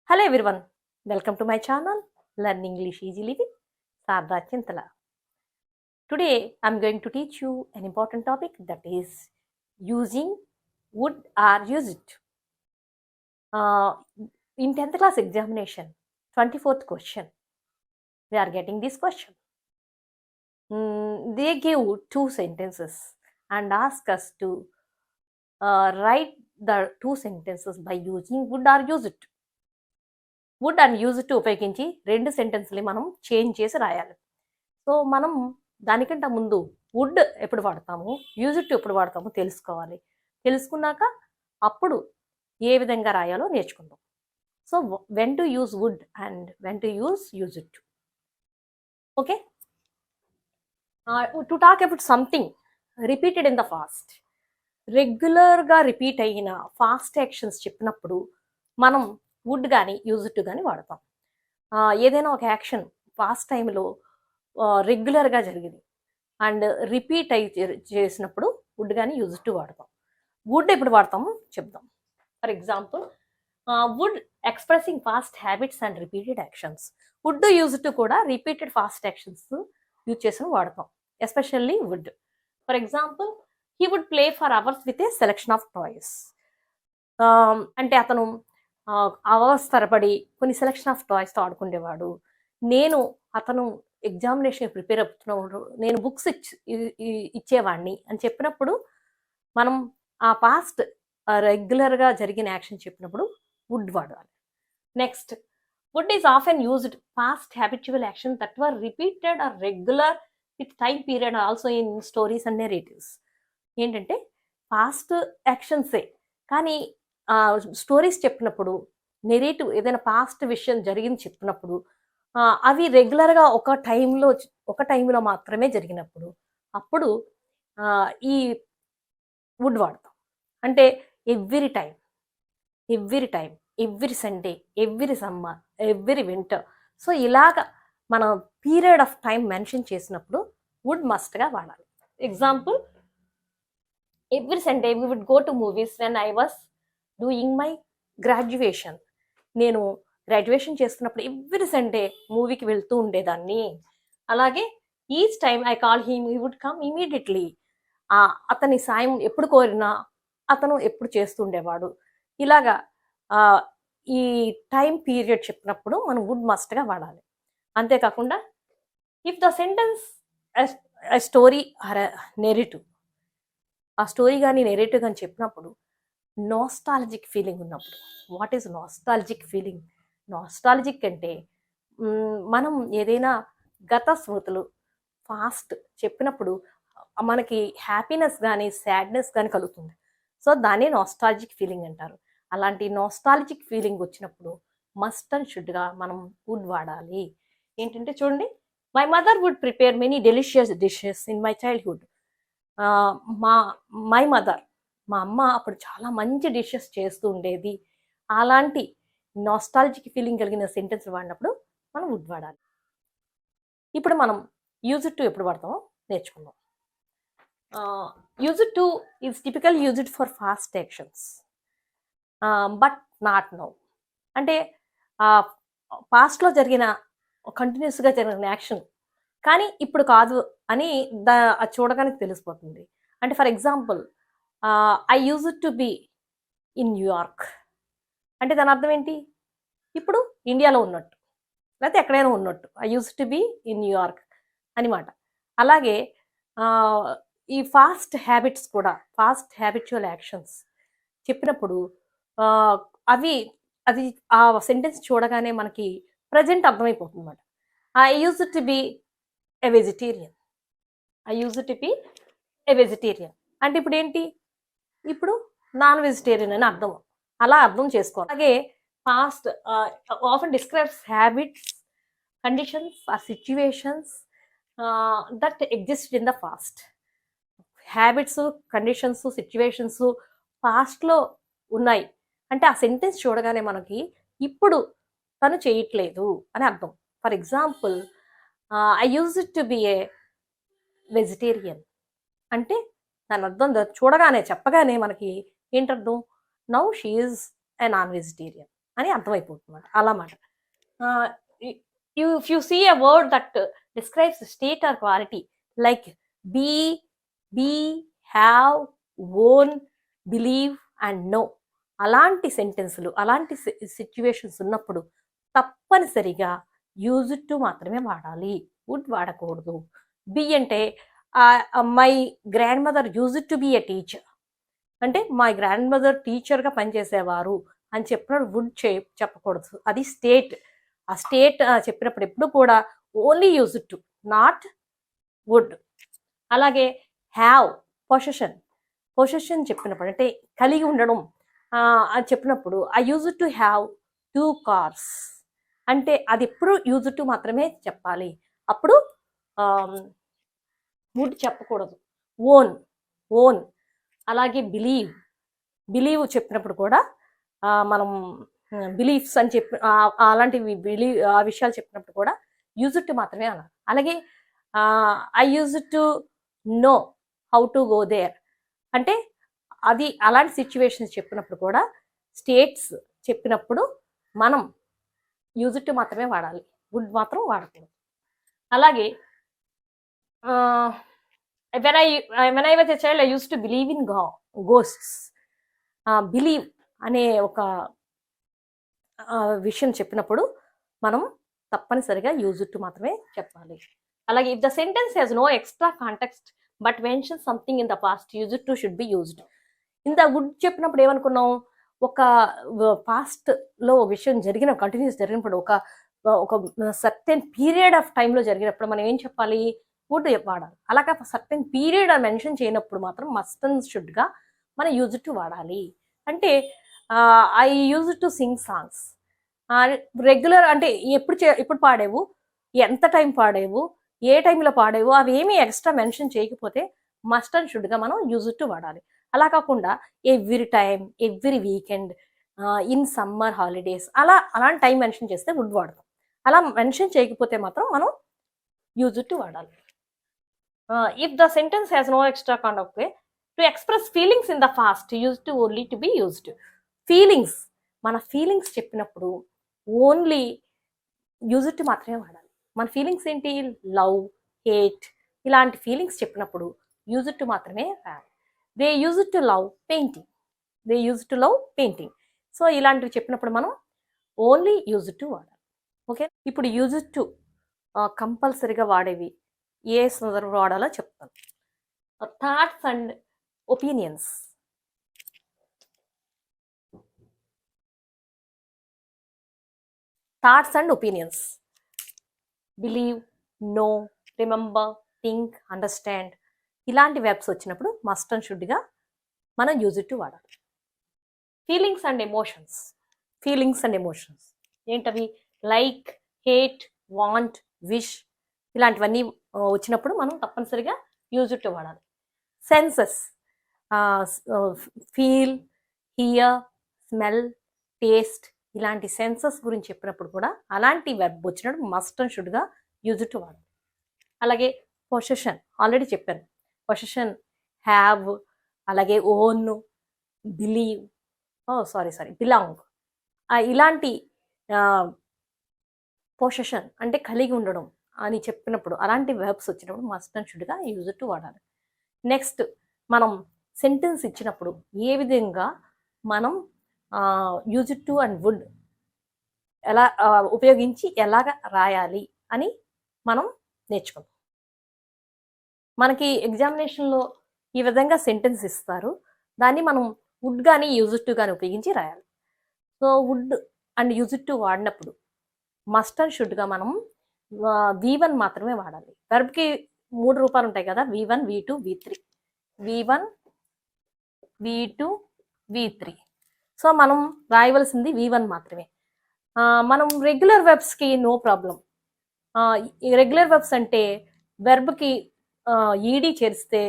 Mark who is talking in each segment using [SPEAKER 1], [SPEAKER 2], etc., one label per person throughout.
[SPEAKER 1] Hello everyone, welcome to my channel Learn English Easily with Sarda Chintala. Today I'm going to teach you an important topic, that is using would or use it. In 10th class examination, 24th question, we are getting this question. They gave two sentences and ask us to write the two sentences by using would or use it. Wood and use to ఉపయోగించి రెండు సెంటెన్స్ని మనం change చేసి రాయాలి. So మనం దానికంటే ముందు would ఎప్పుడు వాడతాము, యూజ్ టు ఎప్పుడు వాడతాము తెలుసుకోవాలి. తెలుసుకున్నాక అప్పుడు ఏ విధంగా రాయాలో నేర్చుకుందాం. So when to use wood and when to use it. Okay, to talk about something repeated in the fast, రెగ్యులర్గా రిపీట్ అయిన ఫాస్ట్ యాక్షన్స్ చెప్పినప్పుడు మనం వుడ్ కానీ యూజ్ టు కానీ వాడతాం. ఏదైనా ఒక యాక్షన్ ఫాస్ట్ టైంలో రెగ్యులర్గా జరిగింది అండ్ రిపీట్ అయి చేసినప్పుడు వుడ్ కానీ యూజ్ టు వాడతాం. వుడ్ ఎప్పుడు వాడతాము చెప్దాం. For example, would expressing past habits and repeated actions. Would use to కూడా రిపీటెడ్ ఫాస్ట్ యాక్షన్స్ యూజ్ చేసిన వాడతాం, especially would. For example, he would play for hours with a selection of toys. అంటే అతను hours తరబడి కొన్ని selection of టాయ్స్తో ఆడుకునేవాడు. అతను examination prepare అవుతున్నాడు, నేను బుక్స్ ఇచ్చేవాడిని అని చెప్పినప్పుడు మనం ఆ పాస్ట్ రెగ్యులర్గా జరిగిన యాక్షన్ చెప్పినప్పుడు వుడ్ వాడాలి. Next, would is often used past habitual action that were repeated or regular with time period also in stories and narratives. ఏంటంటే పాస్ట్ యాక్షన్సే కానీ స్టోరీస్ చెప్పినప్పుడు, నెరేటివ్ ఏదైనా పాస్ట్ విషయం జరిగింది చెప్పినప్పుడు అవి రెగ్యులర్గా ఒక టైంలో మాత్రమే జరిగినప్పుడు అప్పుడు ఈ వుడ్ వాడతాం. అంటే every time, every Sunday, every summer, every winter. So ఇలాగ మనం పీరియడ్ ఆఫ్ టైం మెన్షన్ చేసినప్పుడు వుడ్ మస్ట్గా వాడాలి. Example, every Sunday we would go to movies when I was doing my graduation. నేను గ్రాడ్యుయేషన్ చేస్తున్నప్పుడు ఎవ్రీ సండే మూవీకి వెళ్తూ ఉండేదాన్ని. అలాగే each time I call him, he would come immediately. అతని సాయం ఎప్పుడు కోరినా అతను ఎప్పుడు చేస్తుండేవాడు. ఇలాగా ఈ టైం పీరియడ్ చెప్పినప్పుడు మనం వుడ్ మస్ట్గా వాడాలి. అంతేకాకుండా, if the sentence story or narrative, ఆ స్టోరీ కానీ నెరేటివ్ కానీ చెప్పినప్పుడు నాస్టాలజిక్ ఫీలింగ్ ఉన్నప్పుడు. What is nostalgic feeling? Nostalgic అంటే మనం ఏదైనా గత స్మృతులు ఫాస్ట్ చెప్పినప్పుడు మనకి హ్యాపీనెస్ కానీ సాడ్నెస్ కానీ కలుగుతుంది. సో దాన్ని నాస్టాలజిక్ ఫీలింగ్ అంటారు. అలాంటి నాస్టాలజిక్ ఫీలింగ్ వచ్చినప్పుడు మస్ట్ అండ్ షుడ్గా మనం వుడ్ వాడాలి. ఏంటంటే చూడండి, my mother would prepare many delicious dishes in my childhood. My mother, మా అమ్మ అప్పుడు చాలా మంచి డిషెస్ చేస్తూ ఉండేది. అలాంటి నాస్టాలజిక్ ఫీలింగ్ కలిగిన సెంటెన్స్ వాడినప్పుడు మనం వుడ్ వాడాలి. ఇప్పుడు మనం యూజ్ టు ఎప్పుడు వాడతామో నేర్చుకుందాం. Use to is typical used for fast actions but not now. అంటే పాస్ట్లో జరిగిన కంటిన్యూస్గా జరిగిన యాక్షన్ కానీ ఇప్పుడు కాదు అని చూడగానే తెలిసిపోతుంది. అంటే for example, I use to be in New York అంటే దాని అర్థం ఏంటి? ఇప్పుడు ఇండియాలో ఉన్నట్టు లేకపోతే ఎక్కడైనా ఉన్నట్టు. I use to be in New York అనమాట. అలాగే ఈ ఫాస్ట్ హ్యాబిట్స్ కూడా, ఫాస్ట్ హ్యాబిచువల్ యాక్షన్స్ చెప్పినప్పుడు అది ఆ సెంటెన్స్ చూడగానే మనకి ప్రజెంట్ అర్థమైపోతుంది అనమాట. I use to be a vegetarian. I use to be a vegetarian అంటే ఇప్పుడు ఏంటి? ఇప్పుడు నాన్ వెజిటేరియన్ అని అర్థం. అలా అర్థం చేసుకోవాలి. అలాగే past often describes habits, conditions or situations that exist in the past. Habits, conditions, situations పాస్ట్లో ఉన్నాయి అంటే ఆ సెంటెన్స్ చూడగానే మనకి ఇప్పుడు తను చేయట్లేదు అని అర్థం. For example, I use to be a vegetarian అంటే దాని అర్థం చూడగానే చెప్పగానే మనకి ఏంటర్థం? Now she is a non vegetarian. అని అర్థమైపోతుంది అలామాట. If you see a word that describes state or quality like be have own believe and know, అలాంటి సెంటెన్స్లు అలాంటి సిచ్యువేషన్స్ ఉన్నప్పుడు తప్పనిసరిగా యూజ్ టు మాత్రమే వాడాలి, వుడ్ వాడకూడదు. బి అంటే my grand mother use to B a teacher అంటే మై గ్రాండ్ మదర్ టీచర్గా పనిచేసేవారు అని చెప్పినప్పుడు వుడ్ చెప్పకూడదు. అది స్టేట్. ఆ స్టేట్ చెప్పినప్పుడు ఎప్పుడు కూడా only use to, not would. అలాగే హ్యావ్ పొసెషన్ చెప్పినప్పుడు అంటే కలిగి ఉండడం అని చెప్పినప్పుడు I use to have 2 cars అంటే అది ఎప్పుడు యూజ్ టు మాత్రమే చెప్పాలి, అప్పుడు వుడ్ చెప్పకూడదు. ఓన్ అలాగే బిలీవ్ చెప్పినప్పుడు కూడా మనం బిలీఫ్స్ అని చెప్పి అలాంటివి ఆ విషయాలు చెప్పినప్పుడు కూడా యూజ్ టు మాత్రమే అన్నారు. అలాగే I use to know how to go there అంటే అది అలాంటి సిచ్యువేషన్స్ చెప్పినప్పుడు కూడా స్టేట్స్ చెప్పినప్పుడు మనం యూజ్ టు మాత్రమే వాడాలి, వుడ్ మాత్రం వాడకూడదు. అలాగే when I was a child I used to believe in ghosts. Believe అనే ఒక విషయం చెప్పినప్పుడు మనం తప్పనిసరిగా యూజ్ టు మాత్రమే చెప్పాలి. అలాగే if the sentence has no extra context but mention something in the past use to should be used. ఇంత వుడ్ చెప్పినప్పుడు ఏమనుకున్నాం, ఒక పాస్ట్ లో విషయం కంటిన్యూస్ జరిగినప్పుడు ఒక సర్టెన్ పీరియడ్ ఆఫ్ టైంలో జరిగినప్పుడు మనం ఏం చెప్పాలి, వుడ్ వాడాలి. అలాగే సర్టెన్ పీరియడ్ మెన్షన్ చేయనప్పుడు మాత్రం మస్ట్ అండ్ షుడ్గా మనం యూజ్ టు వాడాలి. అంటే I use to sing songs regular అంటే ఎప్పుడు పాడేవు, ఎంత టైం పాడేవు, ఏ టైంలో పాడేవు, అవి ఏమీ ఎక్స్ట్రా మెన్షన్ చేయకపోతే మస్ట్ అండ్ షుడ్గా మనం యూజ్ టు వాడాలి. అలా కాకుండా every time, every weekend, in summer holidays అలాంటి టైం మెన్షన్ చేస్తే వుడ్ వాడతాం. అలా మెన్షన్ చేయకపోతే మాత్రం మనం యూజ్ టు వాడాలి. If the sentence has no extra context to express feelings in the past use to only to be used. Feelings, మన feelings చెప్పినప్పుడు ఓన్లీ యూజ్ టు మాత్రమే వాడాలి. మన ఫీలింగ్స్ ఏంటి, లవ్, హేట్, ఇలాంటి ఫీలింగ్స్ చెప్పినప్పుడు యూజ్ టు మాత్రమే వాడాలి. They use to love painting. So ఇలాంటివి చెప్పినప్పుడు మనం ఓన్లీ యూజ్ టు వాడాలి. ఓకే, ఇప్పుడు యూజ్ టు కంపల్సరీగా వాడేవి ఏ సందర్భంలో వాడాలో చెప్తాను. Thoughts and opinions. Believe, know, remember, think, understand ఇలాంటి వెబ్స్ వచ్చినప్పుడు మస్ట్ అండ్ షుడ్గా మనం యూజ్ టు వాడాలి. ఫీలింగ్స్ అండ్ ఎమోషన్స్ ఏంటవి, లైక్, హేట్, వాంట్, విష్ ఇలాంటివన్నీ వచ్చినప్పుడు మనం తప్పనిసరిగా యూజ్ టు వాడాలి. Senses, feel, hear, smell, taste ఇలాంటి సెన్సెస్ గురించి చెప్పినప్పుడు కూడా అలాంటి వెబ్ వచ్చినప్పుడు మస్ట్ అండ్ షుడ్గా యూజ్ టు వాడాలి. అలాగే పొసెషన్ ఆల్రెడీ చెప్పాను, పొసెషన్, హ్యావ్, అలాగే ఓన్, బిలీవ్, బిలాంగ్ ఇలాంటి పొసెషన్ అంటే కలిగి ఉండడం అని చెప్పినప్పుడు అలాంటి వెబ్స్ వచ్చినప్పుడు మస్ట్ అండ్ షుడ్గా యూజ్ టు వాడాలి. నెక్స్ట్ మనం సెంటెన్స్ ఇచ్చినప్పుడు ఏ విధంగా మనం యూజ్ టు అండ్ వుడ్ ఎలా ఉపయోగించి ఎలాగ రాయాలి అని మనం నేర్చుకుందాం. మనకి ఎగ్జామినేషన్లో ఈ విధంగా సెంటెన్స్ ఇస్తారు, దాన్ని మనం వుడ్ కానీ యూజ్ టు కానీ ఉపయోగించి రాయాలి. So wood and use to వాడినప్పుడు మస్ట్ అండ్ షుడ్గా మనం V1 మాత్రమే వాడాలి. వెర్బ్కి 3 రూపాలు ఉంటాయి కదా, V1, V2, V3. V1, V2, V3. So మనం రాయవలసింది V1 మాత్రమే. మనం రెగ్యులర్ వెబ్స్కి నో ప్రాబ్లం. రెగ్యులర్ వెబ్స్ అంటే వెర్బ్కి ఈడీ చేరిస్తే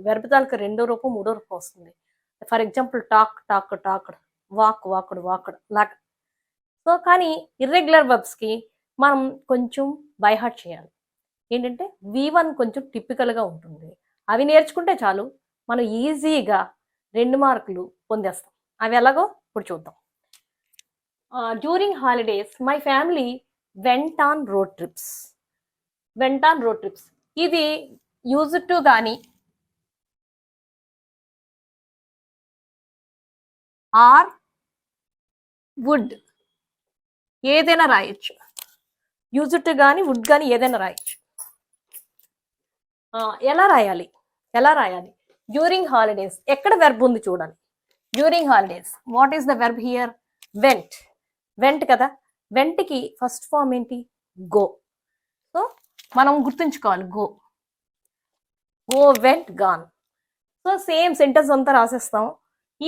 [SPEAKER 1] వెర్బ్ తాలూకు 2వ రూపం 3వ రూపం వస్తుంది. ఫర్ ఎగ్జాంపుల్ టాక్డ్, వాక్డ్ లాగా. సో కానీ ఇర్రెగ్యులర్ వెబ్స్కి మనం కొంచెం బైహార్ట్ చేయాలి. ఏంటంటే V1 కొంచెం టిపికల్గా ఉంటుంది, అవి నేర్చుకుంటే చాలు మనం ఈజీగా 2 మార్కులు పొందేస్తాం. అవి ఎలాగో ఇప్పుడు చూద్దాం. During holidays my family went on road trips. ఇది యూజ్ టు కానీ ఆర్ వుడ్ ఏదైనా రాయొచ్చు. యూజ్ టు కానీ వుడ్ కానీ ఏదైనా రాయొచ్చు. ఎలా రాయాలి డ్యూరింగ్ హాలిడేస్ ఎక్కడ వెర్బ్ ఉంది చూడాలి. During holidays what is the verb here? Vent కదా. వెంట్కి ఫస్ట్ ఫామ్ ఏంటి? గో. సో మనం గుర్తుంచుకోవాలి go went gone. So same sentence అంతా రాసేస్తాం.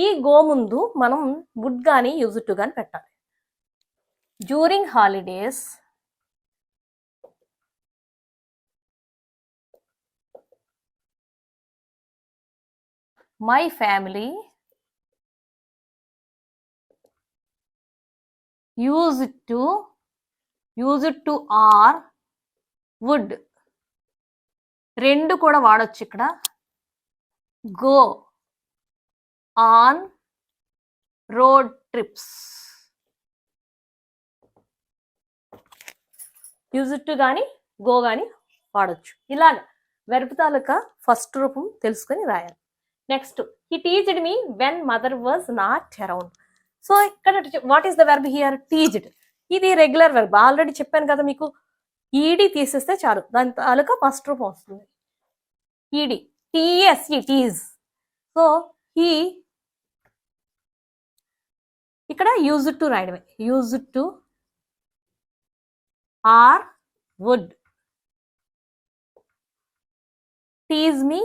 [SPEAKER 1] ఈ గో ముందు మనం వుడ్ కానీ యూజ్ టు కానీ పెట్టాలి. During holidays my family use to or would. రెండు కూడా వాడొచ్చు ఇక్కడ. Go on road trips. Use to కానీ గో కానీ వాడొచ్చు. ఇలాగ వెర్బ్ తాలూకా ఫస్ట్ రూపం తెలుసుకొని రాయాలి. Next, he teased me when mother was not around. So ఇక్కడ what is the verb here? Teased. ఇది రెగ్యులర్ వెర్బ్. ఆల్రెడీ చెప్పాను కదా మీకు, ఈడి తీసేస్తే చాలు, దాని తాలూకా ఫస్ట్ రూపం వస్తుంది. ED TSE tease. So he ఇక్కడ యూజ్ టు రాయడమే. Use to or would tease me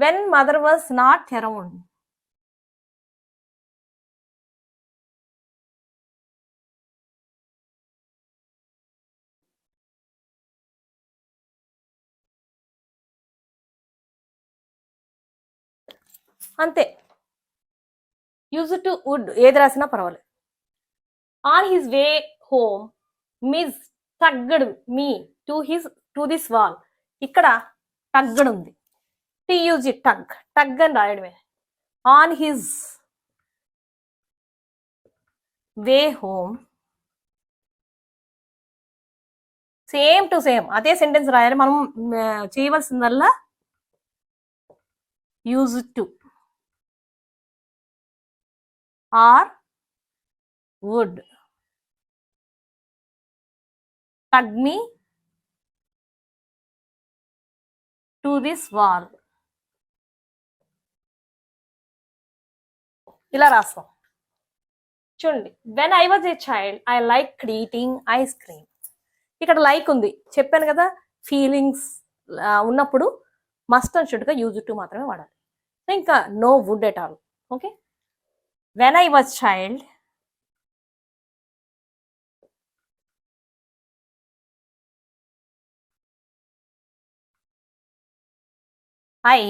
[SPEAKER 1] when mother was not around. అంతే. యూజ్ టు వుడ్ ఏది రాసినా పర్వాలేదు. On his way home miss tugged me to this wall. ఇక్కడ tugged ఉంది. TUG tug అని రాయడమే. On his way home same to same అదే sentence రాయాలి. మనం చేయవలసిందల్లా use to or would tug me to this wall. ఇలా రాస్తాం. చూడండి, when I was a child I like eating ice cream. ఇక్కడ లైక్ ఉంది, చెప్పాను కదా. ఫీలింగ్స్ ఉన్నప్పుడు మస్ట్ అండ్ షుడ్గా యూజ్ టు మాత్రమే వాడాలి. ఇంకా no would at all. Okay. When I was child I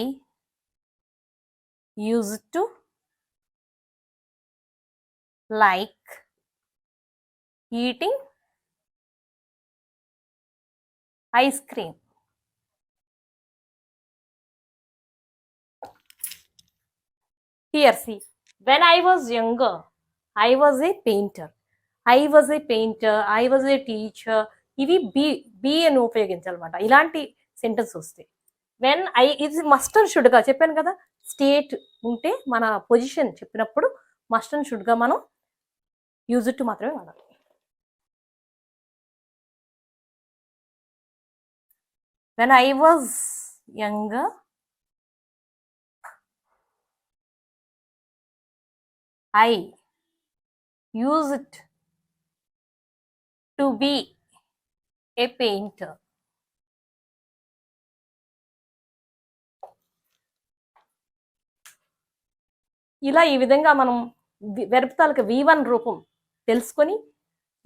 [SPEAKER 1] used to like eating ice cream. Here see, when I was younger, I was a painter. I was a painter, I was a teacher. ఇవి B అని ఉపయోగించాలన్నమాట. ఇలాంటి sentence వస్తాయి. When ఇది must and షుడ్గా చెప్పాను కదా. State ఉంటే మన position చెప్పినప్పుడు మస్ట్ అండ్ షుడ్గా మనం యూజ్ టు మాత్రమే వాడాలి. When I was younger I used to be A painter. ఇలా ఈ విధంగా మనం వెర్బ్ తాలూకా V1 రూపం తెలుసుకొని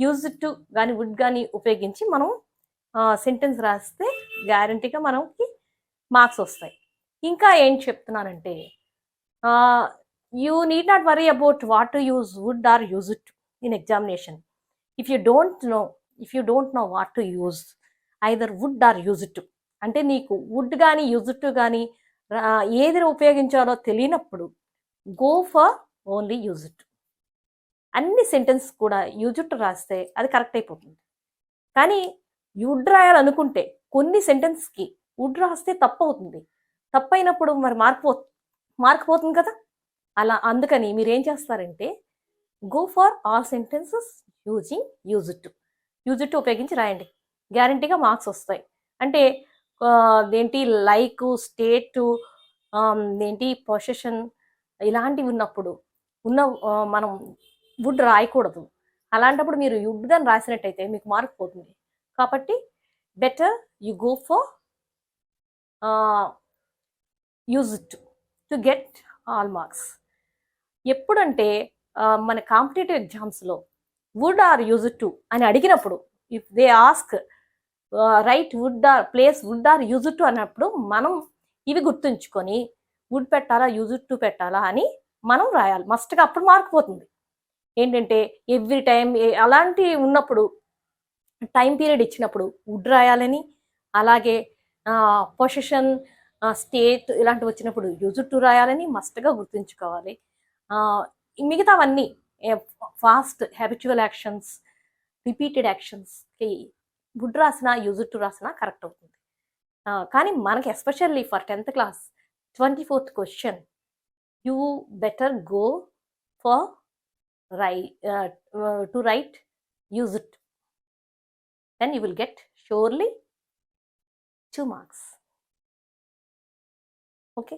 [SPEAKER 1] యూజ్ టు కానీ వుడ్ కానీ ఉపయోగించి మనం సెంటెన్స్ రాస్తే గ్యారంటీగా మనకి మార్క్స్ వస్తాయి. ఇంకా ఏం చెప్తున్నానంటే, you need not worry about what to use would or use to in examination. If you don't know what to use either would or use to, అంటే నీకు వుడ్ కానీ యూజ్ టు కానీ ఏది ఉపయోగించాలో తెలియనప్పుడు go for only use it. అన్ని sentence కూడా use it రాస్తే అది కరెక్ట్ అయిపోతుంది. కానీ వుడ్ రాయాలనుకుంటే కొన్ని సెంటెన్స్కి వుడ్ రాస్తే తప్పు అవుతుంది. తప్పు అయినప్పుడు మరి మార్క్ పోతుంది కదా. అలా అందుకని మీరు ఏం చేస్తారంటే go for all sentences using use it ఉపయోగించి రాయండి. గ్యారంటీగా మార్క్స్ వస్తాయి. అంటే ఏంటి లైక్, స్టేట్, ఏంటి పొజిషన్ ఇలాంటివి ఉన్నప్పుడు మనం వుడ్ రాయకూడదు. అలాంటప్పుడు మీరు వుడ్ అని రాసినట్టయితే మీకు మార్క్ పోతుంది. కాబట్టి better you go for use it to get all marks. ఎప్పుడంటే మన కాంపిటేటివ్ ఎగ్జామ్స్లో వుడ్ ఆర్ యూజ్ టు అని అడిగినప్పుడు, if they ask write would or place would or use to అన్నప్పుడు మనం ఇవి గుర్తుంచుకొని వుడ్ పెట్టాలా యూజ్ టు పెట్టాలా అని మనం రాయాలి మస్ట్గా. అప్పుడు మార్క్ పోతుంది. ఏంటంటే ఎవ్రీ టైం అలాంటి ఉన్నప్పుడు టైం పీరియడ్ ఇచ్చినప్పుడు వుడ్ రాయాలని, అలాగే పొజిషన్, స్టేట్ ఇలాంటివి వచ్చినప్పుడు యూజ్ టు రాయాలని మస్ట్గా గుర్తుంచుకోవాలి. మిగతావన్నీ ఫాస్ట్ హ్యాబిచువల్ యాక్షన్స్, రిపీటెడ్ యాక్షన్స్కి వుడ్ రాసినా యూజ్ టు రాసినా కరెక్ట్ అవుతుంది. కానీ మనకి especially for 10th class 24th question you better go for to write use it, then you will get surely 2 marks. Okay.